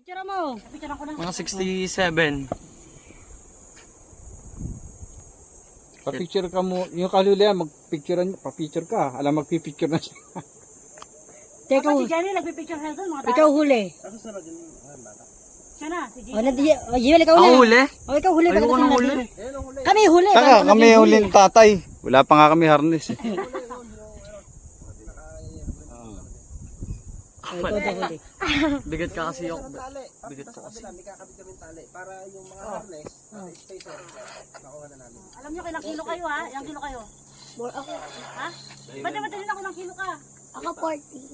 Picture mo. Picture ako na. Mga 67. Pa-picture ka mo. Yung kalula, pa-picture ka. Alam, magpipicture na siya. Teka, Si Jenny, nagpipicture siya doon, mga tao. ikaw huli. Siya na, si Jenny. Jewel, ikaw Ako huli. huli? Ikaw huli. Ayoko pagdating nang natin. huli. Kami huli. Taka, bago kami natin huling tatay. Wala pa nga kami harness eh. Ikaw daw huli. Bigat ka kasi ako. Bigat ko kasi. Alam niyo, ilang kilo kayo ha? Ilang kilo kayo? Ako. Ha? Ba't naman din ako ng kilo ka? Ako 40.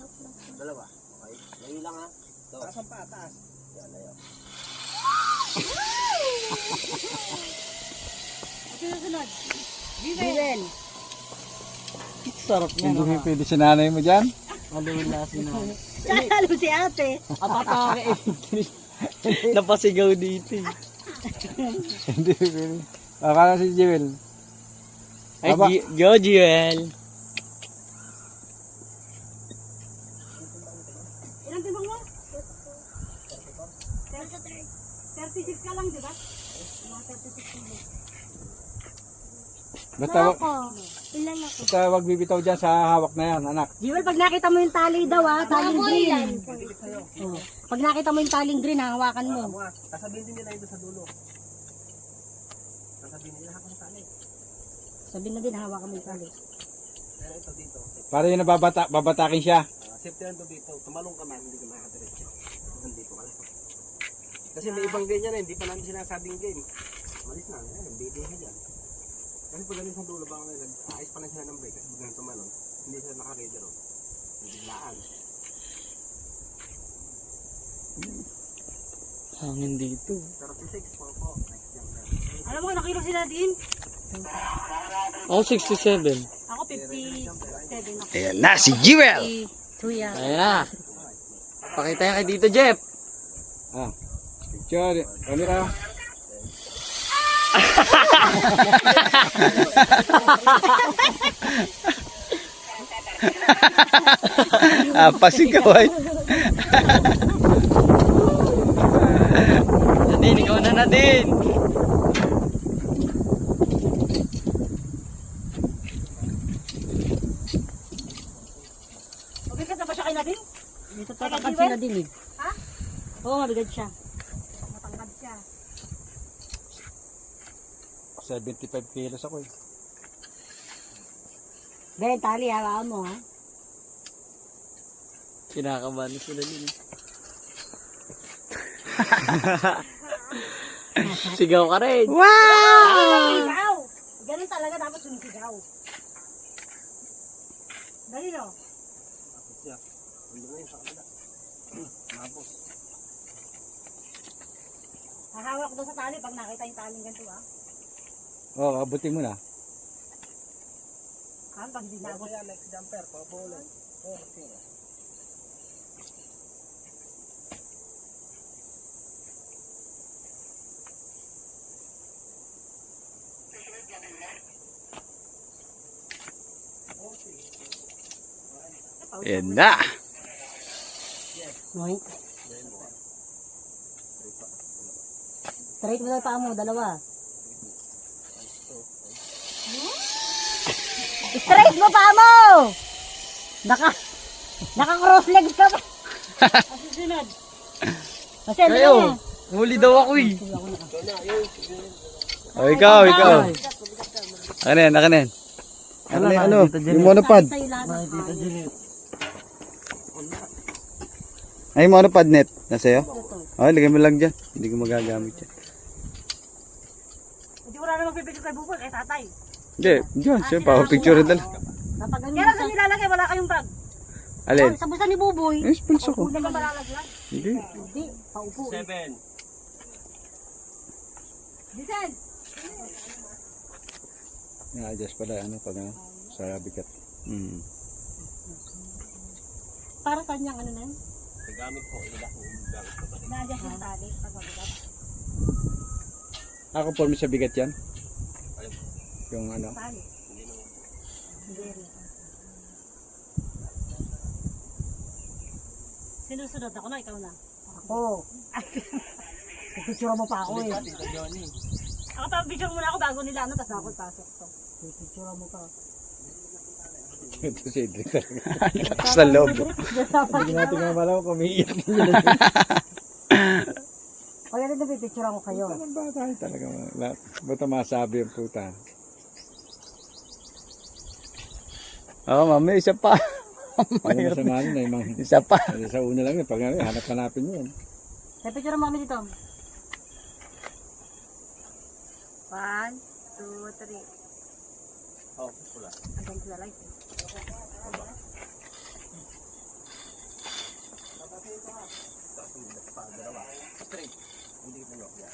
Sino sunod? Jewel. Sarap niya. Hindi pwede si nanay mo dyan. Alula si na. Alam si ate. Apatake eh. Napasigaw dito eh. Hindi pwede. Akala si Jewel. Ay, Aba. Joel. Ilang timbang mo? 36 ka lang, di ba? Mga 36 kilo. Basta, Ilan ako? basta wag bibitaw dyan sa hawak na yan, anak. Jewel, pag nakita mo yung tali daw ha, taling green. Oh. Pag nakita mo yung taling green, hawakan mo. Sasabihin din nila ito sa dulo. Sasabihin nila ako sa tali. Sabihin na din, hawakan mo yung tali. Pero ito dito. Para yun babatakin siya. Safety lang ito dito. Tumalong ka man, hindi ka makakadiretso. Nandito ka lang. Kasi may ibang ganyan na, hindi pa namin sinasabing game. Malis na, hindi siya dyan. Kasi pag ganun sa dulo, baka nag-ayos pa lang sila ng break. Kasi pag ganun tumalong, hindi sila naka-ready ron. Nagiglaan. Hangin dito. 36 po. Next jump na. Alam mo, ilang kilo sila din? Ako 67. Ako 57 ako. Ayan na, si Jewel! 2 yan. Ayan na. Pakita yan kay Tito Jeff. Picture, camera. Pasigaw ay. Nadine, ikaw na Nadine. Mabigat na ba siya kay Nadine? Dito tatangkad sila din eh. Ha? Oo, mabigat siya. Matangkad siya. 75 kilos ako eh. Ganyan, tali, hawakan mo ha. Kinakabahan sila din. Sigaw ka rin. Sumisigaw! Ganun talaga dapat sumisigaw. Dali no? Hindi na yun sa kabila. Mabos. Hahawak ko doon sa tali pag nakita yung taling ganito ha. Oo, abutin mo na. Pag hindi nabot. Kaya next jumper, papulan. Okay. Ayan na. Noy. Straight mo daw yung paa mo, dalawa. Straight mo paa mo! Naka-cross legs ka pa. Susunod. Kasi Kayo, huli daw ako eh. O, ikaw. Akin na yan, akin na yan. Ano na ano? Yung monopod. Ay, yung monopod net. Nasa'yo? Okay, lagay mo lang dyan. Hindi ko magagamit yan. Hindi ko na magpipicture kay Buboy, kay tatay. Hindi, dyan. Siya, pa-picture na dala. Kapag ano Kaya saan nilalagay? Wala kayong bag. Alin? sa bulsa ni Buboy. Ay, spulso ko. Hindi ka malalagyan. Hindi. Hindi, paupo. 7. Listen! Na-adjust pala, ano, pag ano, sa bigat. Para saan niyang ano na yun? Gamit po, iba ko gamit ko. Na-adjust yung tali pag mabigat. Ako, form sa bigat yan. Yung ano. Tali. Sinusunod ako na, ikaw na. Ako. Pipicture mo pa ako eh. Tita Johnny. Ako pa, picture muna ako bago nila, ano, tapos ako pasok to. Pipicture mo pa. Ito si Edric talaga. Sa loob. Hindi natin nga malaw kung umiiyak. O yan din pipicture ko kayo. Ano ba tayo talaga? Ba't masabi ang puta? Oo, mami, isa pa. Ano sa manin na yung Isa pa. sa una lang yun. Pag hanap-hanapin yun. Pipicture mo kami dito. 1, 2, 3. Oh, pula. Hanggang sila light. Hindi ko yan.